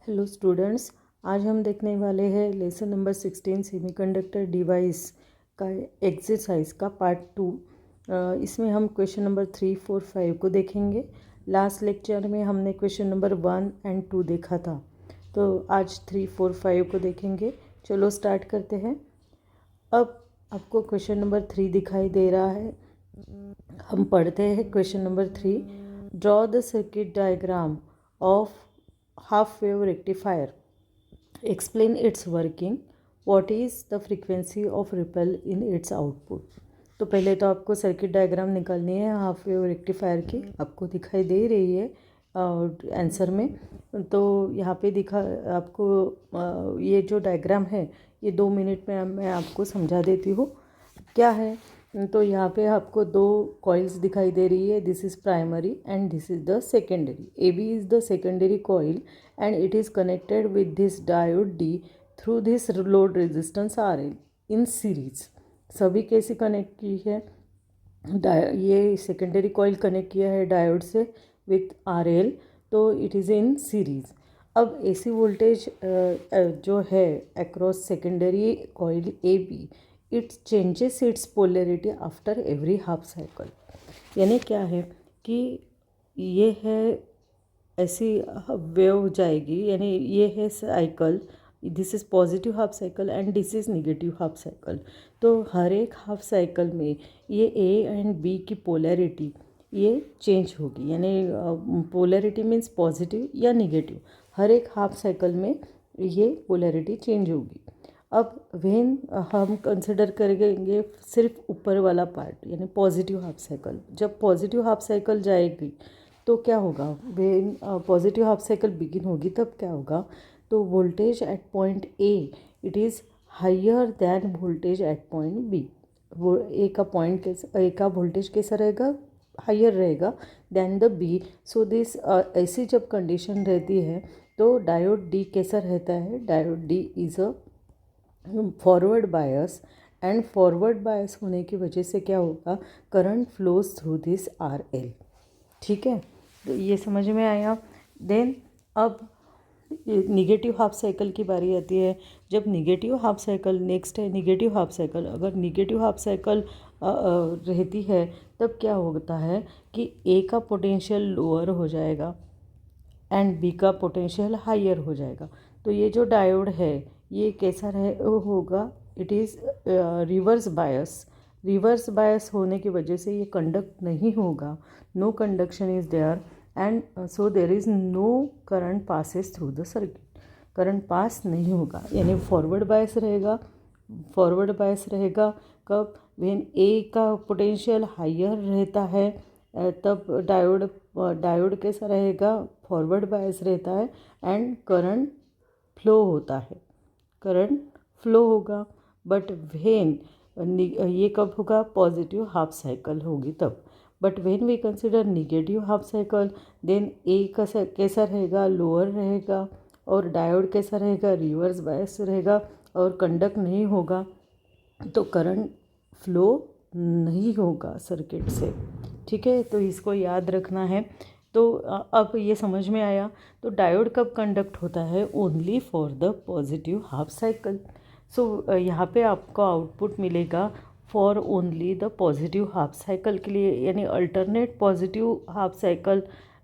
Hello students, आज हम देखने वाले हैं लेसन नंबर 16 सेमीकंडक्टर डिवाइस का एक्सरसाइज का पार्ट 2। इसमें हम क्वेश्चन नंबर 3, 4, 5 को देखेंगे। लास्ट लेक्चर में हमने क्वेश्चन नंबर 1 और 2 देखा था, तो आज 3, 4, 5 को देखेंगे। चलो स्टार्ट करते हैं। अब आपको क्वेश्चन नंबर 3 दिखाई दे रहा है। हम पढ़ते हैं question number 3। Draw the circuit diagram of half wave rectifier, explain its working, what is the frequency of ripple in its output। तो पहले तो आपको सर्किट डायग्राम निकालनी है हाफ वेव रेक्टिफायर की, आपको दिखाई दे रही है आंसर में। तो यहाँ पे दिखा आपको ये जो डायग्राम है ये 2 मिनट में मैं आपको समझा देती हूँ क्या है। तो यहाँ पे आपको 2 कॉइल्स दिखाई दे रही है। This is primary and this is the secondary. A B is the secondary coil and it is connected with this diode D through this load resistance R L in series. सभी कैसे connect की है? ये secondary coil connect किया है diode से with R L, तो it is in series. अब एसी वोल्टेज जो है across secondary coil A B, it changes its polarity after every half cycle. यानी क्या है कि ये है ऐसी वेव जाएगी, यानी ये है cycle, this is positive half cycle and this is negative half cycle. तो हर एक हाफ साइकिल में ये ए एंड बी की पोलैरिटी ये चेंज होगी, यानी पोलैरिटी मीन्स पॉजिटिव या निगेटिव। हर एक हाफ साइकिल में ये पोलैरिटी चेंज होगी। अब व्हेन हम कंसिडर करेंगे सिर्फ ऊपर वाला पार्ट, यानी पॉजिटिव हाफ साइकिल। जब पॉजिटिव हाफ साइकिल जाएगी तो क्या होगा? When positive half cycle begin होगी तब क्या होगा? तो voltage at point A it is higher than voltage at point B. वो ए का पॉइंट कैसा, ए का वोल्टेज कैसा रहेगा? हायर रहेगा than the B. So this ऐसी जब कंडीशन रहती है तो डायोड डी कैसा रहता है? Diode D is a forward bias, and forward bias होने की वजह से क्या होगा? Current flows through this R L. ठीक है, तो ये समझ में आया। देन अब निगेटिव हाफ साइकिल की बारी आती है। जब निगेटिव हाफ साइकिल, नेक्स्ट है निगेटिव हाफ साइकिल। अगर निगेटिव हाफ साइकिल रहती है तब क्या होता है कि ए का पोटेंशियल लोअर हो जाएगा एंड बी का पोटेंशियल हायर हो जाएगा। तो ये जो डायोड है ये कैसा होगा? It is reverse bias. Reverse bias होने की वजह से ये कंडक्ट नहीं होगा, no conduction is there and so there is no current passes through the circuit. Current pass नहीं होगा, यानी फॉरवर्ड बायस रहेगा। फॉरवर्ड बायस रहेगा कब? व्हेन ए का पोटेंशियल हायर रहता है तब डायोड कैसा रहेगा? फॉरवर्ड बायस रहता है एंड करंट फ्लो होता है, करंट फ्लो होगा। बट व्हेन ये कब होगा? पॉजिटिव हाफ साइकिल होगी तब। But when we consider negative half cycle then A कैसा रहेगा? लोअर रहेगा और डायोड कैसा रहेगा? रिवर्स बायस रहेगा और कंडक्ट नहीं होगा, तो करंट फ्लो नहीं होगा सर्किट से। ठीक है, तो इसको याद रखना है। तो अब ये समझ में आया। तो डायोड कब कंडक्ट होता है? Only for the positive half cycle. So यहाँ पे आपको आउटपुट मिलेगा for only the positive half cycle के लिए, यानी अल्टरनेट पॉजिटिव हाफ साइकिल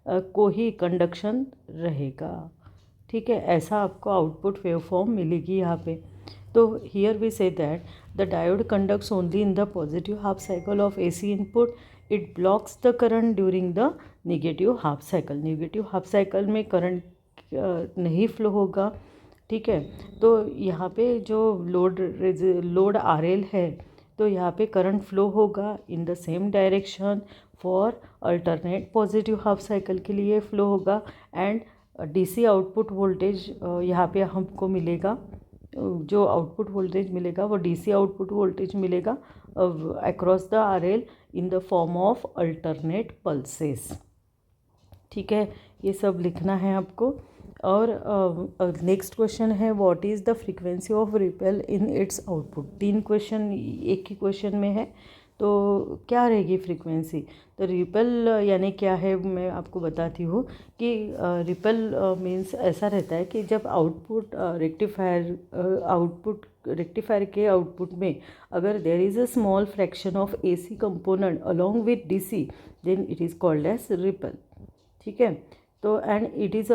को ही कंडक्शन रहेगा। ठीक है, ऐसा आपको आउटपुट वेवफॉर्म मिलेगी यहाँ पे। तो here we see that the diode conducts only in the positive half cycle of AC input. It blocks the current during the negative half cycle. Negative half cycle में करंट नहीं flow होगा। ठीक है, तो यहाँ पे जो लोड आर एल है तो यहाँ पे करंट फ्लो होगा in the same direction for alternate positive half cycle के लिए फ्लो होगा। एंड डीसी आउटपुट वोल्टेज यहाँ पे हमको मिलेगा, जो आउटपुट वोल्टेज मिलेगा वो डीसी आउटपुट वोल्टेज मिलेगा across the are L in the form of alternate pulses. ठीक है, ये सब लिखना है आपको। और नेक्स्ट क्वेश्चन है what is the frequency of repel in its output. 3 question एक ही क्वेश्चन में है, तो क्या रहेगी फ्रीक्वेंसी। तो रिपल यानी क्या है, मैं आपको बताती हूँ कि रिपल मीन्स ऐसा रहता है कि जब रेक्टिफायर के आउटपुट में अगर there is a small fraction of AC component along with DC, then it is called as ripple. ठीक है, तो and it is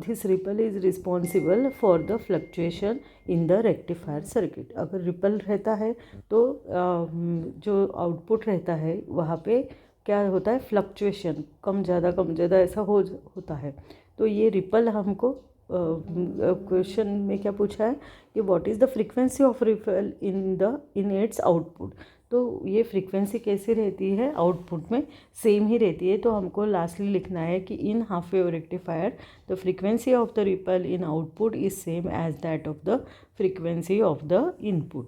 this ripple is responsible for the fluctuation in the rectifier circuit. अगर ripple रहता है तो जो output रहता है वहाँ पे क्या होता है, फ्लक्चुएशन, कम ज़्यादा ऐसा होता है। तो ये रिपल हमको क्वेश्चन में क्या पूछा है कि what is the frequency of ripple in its output. तो ये फ्रीक्वेंसी कैसी रहती है आउटपुट में, सेम ही रहती है। तो हमको लास्टली लिखना है कि in half wave rectifier the frequency of the ripple in output is same as that of the frequency of the input.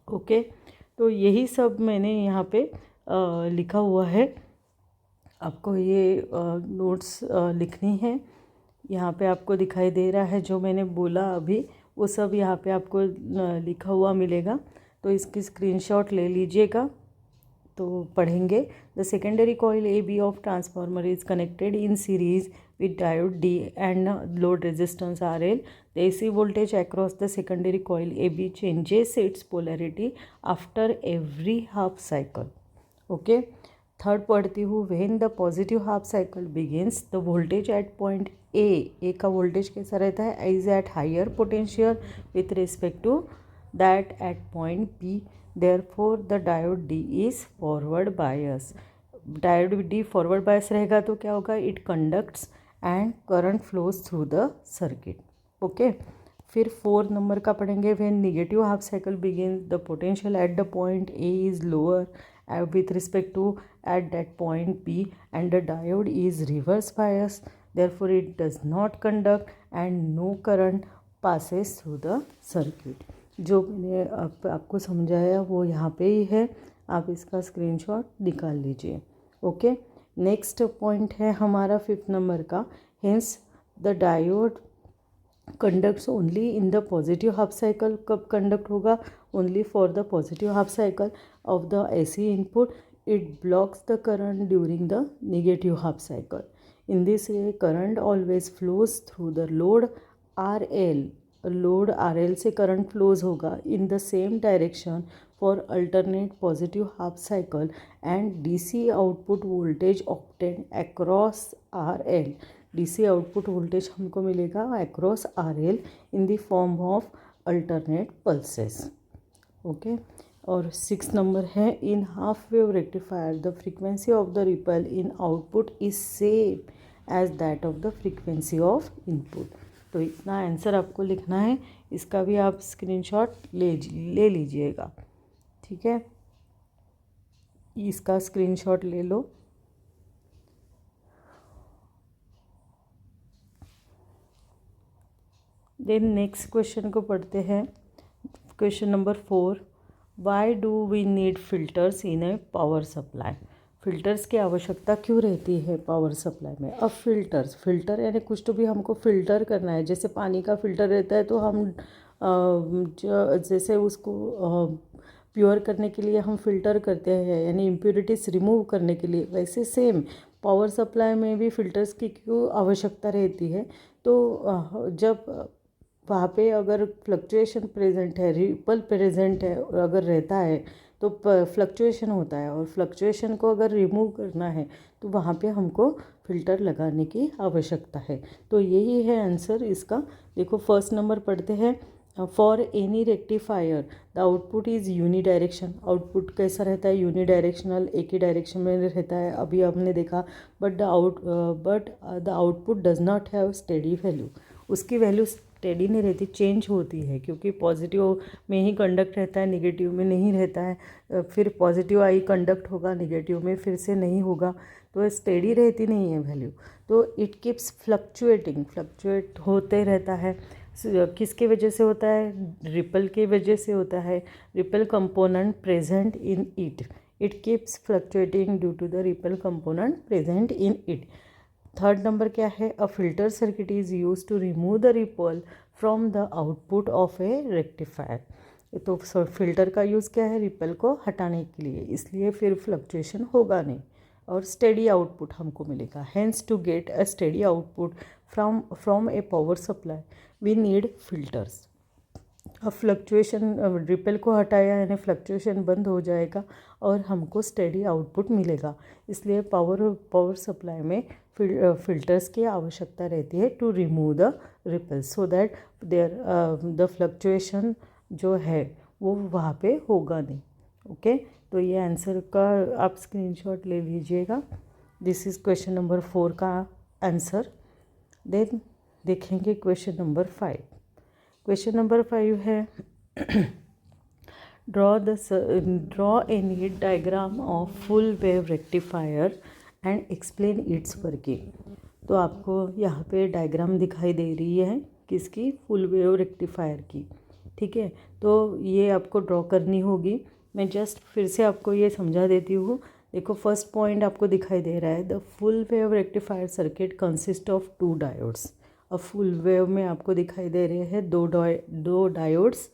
Okay, तो यही सब मैंने यहाँ पे लिखा हुआ है। आपको ये नोट्स लिखनी है। यहाँ पे आपको दिखाई दे रहा है जो मैंने बोला अभी, वो सब यहाँ पे आपको लिखा हुआ मिलेगा। तो इसकी स्क्रीनशॉट ले लीजिएगा, तो पढ़ेंगे। The secondary coil A B of transformer is connected in series with diode D and load resistance RL. The AC voltage across the secondary coil AB changes its polarity after every half cycle. Okay. Third पढ़ती हूँ, when the positive half cycle begins, the voltage at point A का voltage कैसा रहता है, is at higher potential with respect to that at point B. Therefore the diode D is forward bias. Diode D forward bias रहेगा तो क्या होगा, it conducts and current flows through the circuit. Okay, फिर 4 number का पढ़ेंगे, when negative half cycle begin the potential at the point A is lower with respect to at that point B and the diode is reverse bias, therefore it does not conduct and no current passes through the circuit। जो मैंने आपको समझाया वो यहाँ पे ही है, आप इसका स्क्रीनशॉट निकाल लीजिए। ओके, नेक्स्ट पॉइंट है हमारा 5th नंबर का, hence the diode conducts only in the positive half cycle. कब कंडक्ट होगा, only for the positive half cycle of the AC input. It blocks the current during the negative half cycle. In this way current always flows through the load R L. Load R L से current flows होगा in the same direction for alternate positive half cycle and DC output voltage obtain across R L. DC output voltage हमको मिलेगा across R L in the form of alternate pulses. Okay, और 6 number है, in half wave rectifier the frequency of the ripple in output is same as that of the frequency of input. तो इतना answer आपको लिखना है, इसका भी आप स्क्रीनशॉट ले लीजिएगा। ठीक है, इसका स्क्रीनशॉट ले लो। देन नेक्स्ट क्वेश्चन को पढ़ते हैं, question number 4, why do we need filters in a power supply. Filters की आवश्यकता क्यों रहती है पावर सप्लाई में। अब फिल्टर यानी कुछ तो भी हमको फ़िल्टर करना है, जैसे पानी का फ़िल्टर रहता है तो हम जैसे उसको प्योर करने के लिए हम फ़िल्टर करते हैं, यानी इम्प्योरिटीज़ रिमूव करने के लिए, वैसे सेम पावर सप्लाई में भी फ़िल्टर्स की क्यों आवश्यकता रहती है। तो जब वहाँ पे अगर फ्लक्चुएशन प्रेजेंट है, रिपल प्रेजेंट है और अगर रहता है तो फ्लक्चुएशन होता है, और फ्लक्चुएशन को अगर रिमूव करना है तो वहाँ पे हमको फ़िल्टर लगाने की आवश्यकता है। तो यही है आंसर इसका। देखो फर्स्ट नंबर पढ़ते हैं, for any rectifier the output is unidirection. Output कैसा रहता है, यूनिडायरेक्शनल, एक ही डायरेक्शन में रहता है, अभी हमने देखा। But the output does not have steady value. उसकी वैल्यू स्टेडी नहीं रहती, चेंज होती है, क्योंकि पॉजिटिव में ही कंडक्ट रहता है, नेगेटिव में नहीं रहता है। फिर पॉजिटिव आई कंडक्ट होगा, नेगेटिव में फिर से नहीं होगा, तो स्टेडी रहती नहीं है वैल्यू। तो इट कीप्स फ्लक्चुएट होते रहता है। किसके वजह से होता है, रिपल के वजह से होता है। Ripple component present in it keeps fluctuating due to the ripple component present in it. Third number क्या है, a filter circuit is use to remove the ripple from the output of a rectifier. तो filter का use क्या है, ripple को हटाने के लिए, इसलिए फिर फ्लक्चुएशन होगा नहीं और स्टेडी आउटपुट हमको मिलेगा। Hence to get a steady output from a power supply we need filters. अब फ्लक्चुएशन, रिपल को हटाया यानी फ्लक्चुएशन बंद हो जाएगा और हमको स्टेडी आउटपुट मिलेगा, इसलिए पावर सप्लाई में फिल्टर्स की आवश्यकता रहती है to remove the ripple so that the fluctuation जो है वो वहाँ पे होगा नहीं। ओके, तो ये आंसर का आप स्क्रीनशॉट ले लीजिएगा। दिस इज़ क्वेश्चन नंबर 4 का आंसर। देन देखेंगे क्वेश्चन नंबर 5। क्वेश्चन नंबर 5 है draw a NEET diagram of full wave rectifier and explain it's working. तो आपको यहाँ पे डायग्राम दिखाई दे रही है किसकी, फुल वेव रेक्टिफायर की। ठीक है, तो ये आपको ड्रॉ करनी होगी। मैं जस्ट फिर से आपको ये समझा देती हूँ। देखो, फर्स्ट पॉइंट आपको दिखाई दे रहा है, the full wave rectifier circuit consist of 2 diodes. अब फुल वेव में आपको दिखाई दे रहे हैं दो डायोड्स।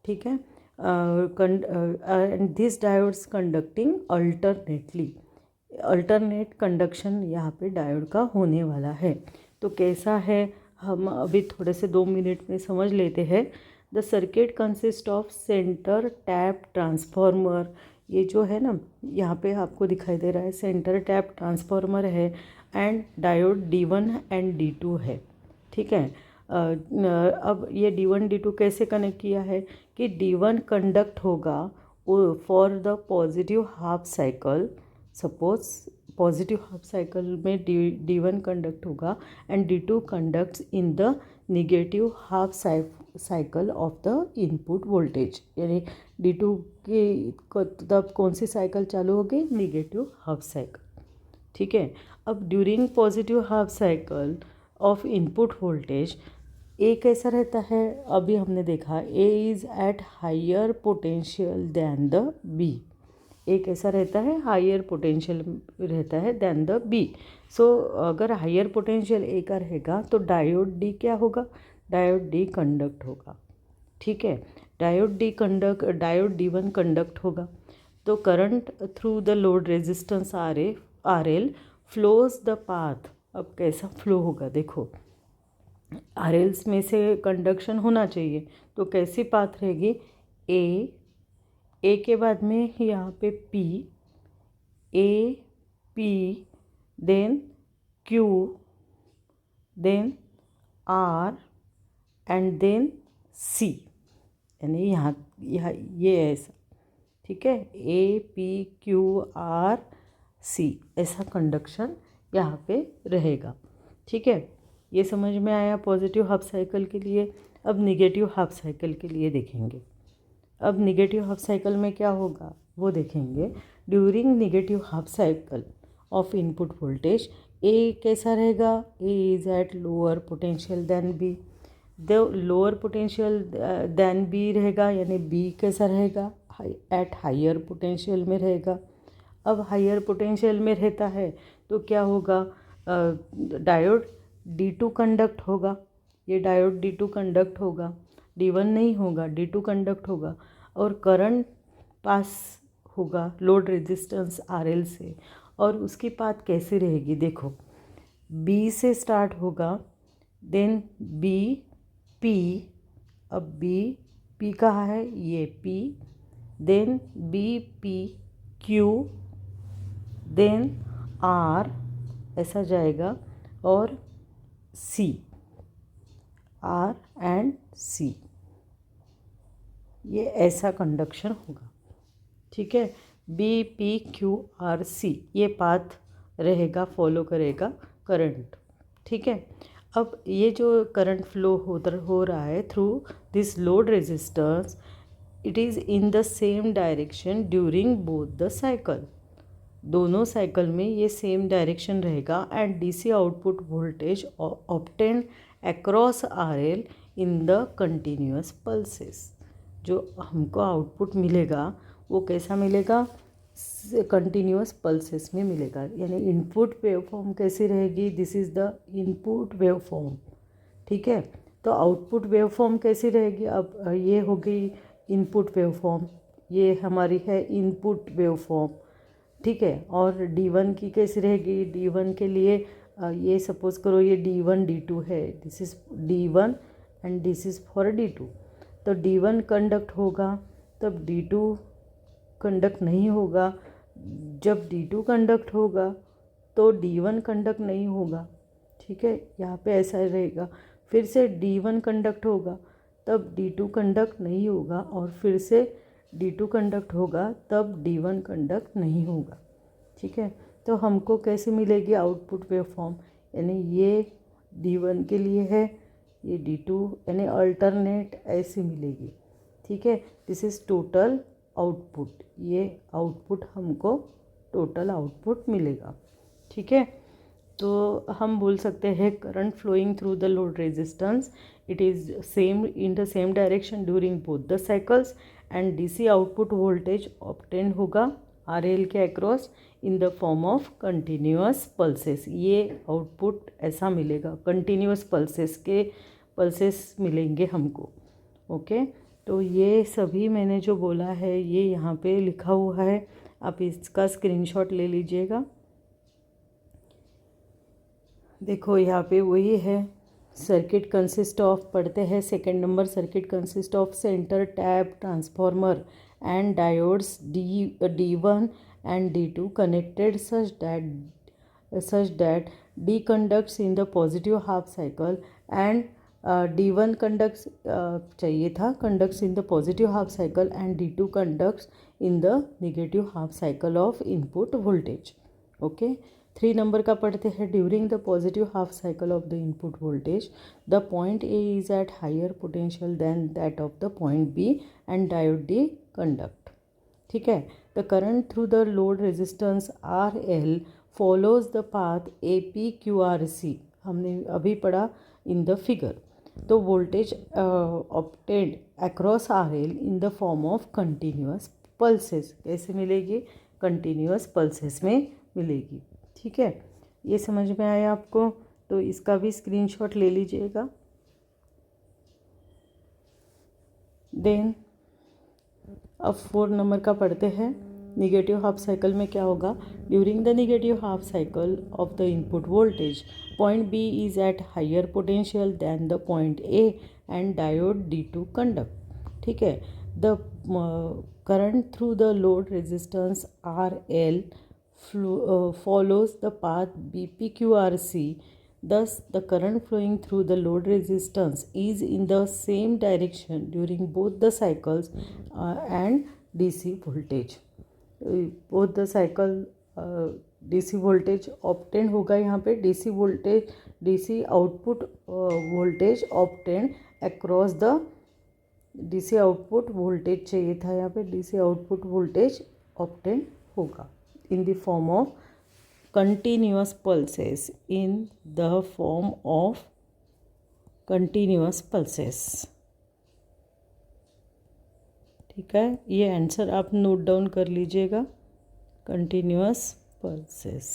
ठीक है, and this diodes conducting alternately. Alternate conduction यहाँ पे डायोड का होने वाला है। तो कैसा है, हम अभी थोड़े से 2 मिनट में समझ लेते हैं। The circuit consist of centre tap transformer. ये जो है ना, यहाँ पे आपको दिखाई दे रहा है सेंटर टैप ट्रांसफार्मर है and diode D1 and D2 है। ठीक है, अब ये D1 D2 कैसे कनेक्ट किया है कि D1 कंडक्ट होगा for the positive half cycle. Suppose positive half cycle में D1 कंडक्ट होगा and D2 conducts in the negative half cycle of the input voltage. यानी D2 की तब कौन सी साइकिल चालू होगी, निगेटिव हाफ साइकिल। ठीक है, अब during positive half cycle of input voltage A कैसा रहता है, अभी हमने देखा A is at higher potential than the B. A कैसा रहता है, हायर पोटेंशियल रहता है दैन द बी। सो अगर हायर पोटेंशियल ए का रहेगा तो डायोड डी क्या होगा, डायोड डी कंडक्ट होगा। ठीक है, डायोड D1 कंडक्ट होगा। तो current through the load resistance RL flows the path. अब कैसा फ्लो होगा, देखो RLs में से कंडक्शन होना चाहिए, तो कैसी पाथ रहेगी, ए के बाद में यहाँ पे P, then Q, then R and then C। यानी यहाँ ये ऐसा, ठीक है, APQRC ऐसा कंडक्शन यहाँ पे रहेगा। ठीक है, ये समझ में आया पॉजिटिव हाफ साइकिल के लिए। अब निगेटिव हाफ साइकिल के लिए देखेंगे। अब निगेटिव हाफ साइकिल में क्या होगा वो देखेंगे। During negative half cycle of input voltage A कैसा रहेगा, A is at lower potential than B. The lower potential than B रहेगा, यानी बी कैसा रहेगा, एट हायर पोटेंशियल में रहेगा। अब हायर पोटेंशियल में रहता है तो क्या होगा, डायोड D2 कंडक्ट होगा। ये डायोड D2 कंडक्ट होगा, D1 नहीं होगा, D2 कंडक्ट होगा और करंट पास होगा लोड रेजिस्टेंस RL से। और उसकी पाथ कैसी रहेगी, देखो B से स्टार्ट होगा, देन B P। अब B कहाँ है, ये P, then B P Q, then R ऐसा जाएगा और C, R एंड C। ये ऐसा कंडक्शन होगा। ठीक है, BPQRC ये पाथ रहेगा, फॉलो करेगा करंट। ठीक है, अब ये जो करंट फ्लो हो रहा है through this load resistance, it is in the same direction during both the cycle. दोनों साइकिल में ये सेम डायरेक्शन रहेगा and DC output voltage obtained across RL in the continuous pulses. जो हमको आउटपुट मिलेगा वो कैसा मिलेगा, कंटिन्यूअस पल्सेस में मिलेगा। यानी इनपुट वेवफॉर्म कैसी रहेगी, this is the input waveform. ठीक है, तो आउटपुट वेवफॉर्म कैसी रहेगी, अब ये हो गई इनपुट वेवफॉर्म, ये हमारी है इनपुट वेवफॉर्म, ठीक है। और D1 की कैसी रहेगी, D1 के लिए ये सपोज करो ये D1 D2 है, this is D1 and this is for D2। तो D1 कंडक्ट होगा तब D2 कंडक्ट नहीं होगा, जब D2 कंडक्ट होगा तो D1 कंडक्ट नहीं होगा, ठीक है। यहाँ पे ऐसा रहेगा। फिर से D1 कंडक्ट होगा तब D2 कंडक्ट नहीं होगा, और फिर से D2 कंडक्ट होगा तब D1 कंडक्ट नहीं होगा, ठीक है। तो हमको कैसे मिलेगी आउटपुट वेवफॉर्म, यानी ये D1 के लिए है, ये D2, यानी अल्टरनेट ऐसी मिलेगी, ठीक है। दिस इज़ टोटल आउटपुट, ये आउटपुट हमको टोटल आउटपुट मिलेगा, ठीक है। तो हम बोल सकते हैं current flowing through the load resistance, it is same in the same direction during both the cycles, and DC output voltage obtain होगा आरएल के across in the form of continuous pulses. ये आउटपुट ऐसा मिलेगा, continuous pulses मिलेंगे हमको, okay. तो ये सभी मैंने जो बोला है ये यहाँ पे लिखा हुआ है, आप इसका स्क्रीनशॉट ले लीजिएगा। देखो यहाँ पे वही है, सर्किट कंसिस्ट ऑफ, पढ़ते हैं second number, circuit consist of centre tap transformer and diodes D1 and D2 connected such that D conducts in the positive half cycle and D1 conducts चाहिए था, conducts in the positive half cycle and D2 conducts in the negative half cycle of input voltage, okay। 3 नंबर का पढ़ते हैं, during the positive half cycle of the input voltage the point A is at higher potential than that of the point B and diode D conduct, ठीक है। The current through the load resistance RL follows the path APQRC, हमने अभी पढ़ा in the figure. तो voltage obtained across RL in the form of continuous pulses, कैसे मिलेगी, continuous pulses में मिलेगी, ठीक है। ये समझ में आया आपको, तो इसका भी स्क्रीनशॉट ले लीजिएगा। देन अब 4 नंबर का पढ़ते हैं, निगेटिव हाफ साइकिल में क्या होगा, during the negative half cycle of the input voltage point B is at higher potential than the point A and diode D2 conduct, ठीक है। The current through the load resistance RL follows the path BPQRC, thus the current flowing through the load resistance is in the same direction during both the cycles and DC voltage, both the cycle DC voltage obtained होगा यहाँ पे, DC output voltage obtained across the DC output voltage चाहिए था यहाँ पे, DC output voltage obtained होगा in the form of continuous pulses, in the form of continuous pulses, ठीक है। ये आंसर आप नोट डाउन कर लीजिएगा, कंटिन्यूअस पल्सेस,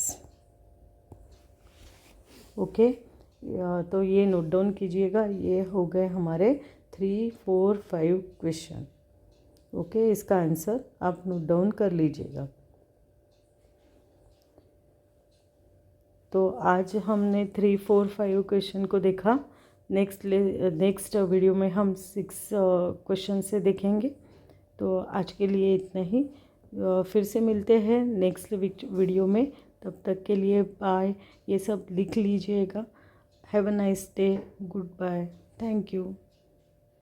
ओके। तो ये नोट डाउन कीजिएगा, ये हो गए हमारे 3, 4, 5 क्वेश्चन, ओके। इसका आंसर आप नोट डाउन कर लीजिएगा। तो आज हमने 3, 4, 5 क्वेश्चन को देखा। नेक्स्ट वीडियो में हम 6 क्वेश्चन से देखेंगे। तो आज के लिए इतना ही, फिर से मिलते हैं नेक्स्ट वीडियो में। तब तक के लिए बाय, ये सब लिख लीजिएगा। Have a nice day, goodbye, thank you.